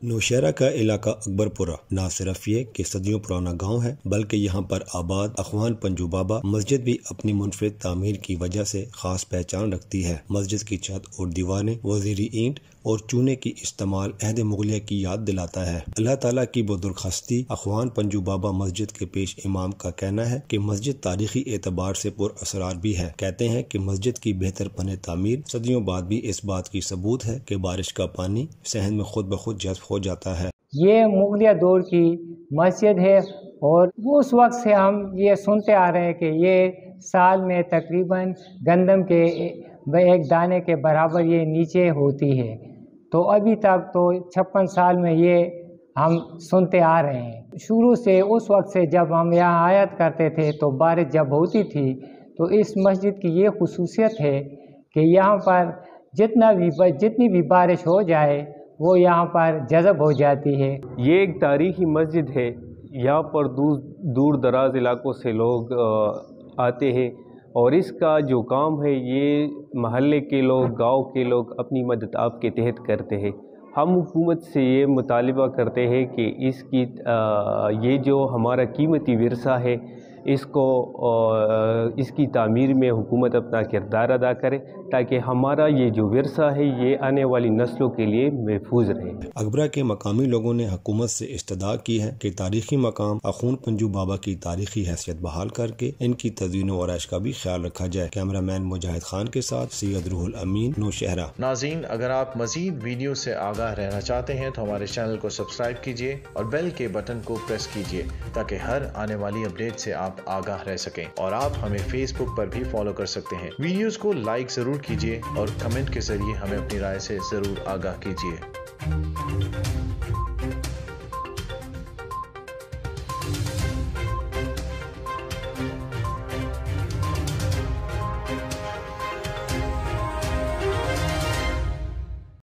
نوشہرہ کا علاقہ اکبرپورہ نہ صرف یہ کہ صدیوں پرانا گاؤں ہے بلکہ یہاں پر آباد اخوان پنجو بابا مسجد بھی اپنی منفرد تعمیر کی وجہ سے خاص پہچان رکھتی ہے۔ مسجد کی چھت اور دیواریں وزیری اینٹ اور چونے کی استعمال عہد مغلیہ کی یاد دلاتا ہے۔ اللہ تعالیٰ کی بدرخواستی اخوان پنجو بابا مسجد کے پیش امام کا کہنا ہے کہ مسجد تاریخی اعتبار سے پر اسرار بھی ہے۔ کہتے ہیں کہ مسجد کی بہتر پن تعمیر صدیوں بعد بھی اس بات کی ثبوت ہے کہ بارش کا پانی صحن میں خود بخود جذب ہو جاتا ہے۔ یہ مغلیہ دور کی مسجد ہے اور اس وقت سے ہم یہ سنتے آ رہے ہیں کہ یہ سال میں تقریباً گندم کے ایک دانے کے برابر یہ نیچے ہوتی ہے، تو ابھی تک تو 56 سال میں یہ ہم سنتے آ رہے ہیں۔ شروع سے اس وقت سے جب ہم یہاں آیت کرتے تھے تو بارش جب ہوتی تھی تو اس مسجد کی یہ خصوصیت ہے کہ یہاں پر جتنی بھی بارش ہو جائے وہ یہاں پر جذب ہو جاتی ہے۔ یہ ایک تاریخی مسجد ہے، یہاں پر دور دراز علاقوں سے لوگ آتے ہیں اور اس کا جو کام ہے یہ محلے کے لوگ، گاؤں کے لوگ اپنی مدد آپ کے تحت کرتے ہیں۔ ہم حکومت سے یہ مطالبہ کرتے ہیں کہ یہ جو ہمارا قیمتی ورثہ ہے اس کی تعمیر میں حکومت اپنا کردار ادا کرے تاکہ ہمارا یہ جو ورثہ ہے یہ آنے والی نسلوں کے لیے محفوظ رہے۔ اکبرہ کے مقامی لوگوں نے حکومت سے استدعا کی ہے کہ تاریخی مقام اخون پنجو بابا کی تاریخی حیثیت بحال کر کے ان کی تزئین و آرائش کا بھی خیال رکھا جائے۔ کیمرہ مین مجاہد خان کے ساتھ سید روح الامین، نوشہرہ۔ ناظرین، اگر آپ مزید ویڈیو سے آگاہ رہنا چاہتے ہیں تو ہمارے چینل کو سبسکرائب کیجیے اور بیل کے بٹن کو پریس کیجیے تاکہ ہر آنے والی اپڈیٹ سے آپ آگاہ رہ سکیں، اور آپ ہمیں فیس بک پر بھی فالو کر سکتے ہیں۔ ویڈیوز کو لائک ضرور کیجیے اور کمنٹ کے ذریعے ہمیں اپنی رائے سے ضرور آگاہ کیجیے۔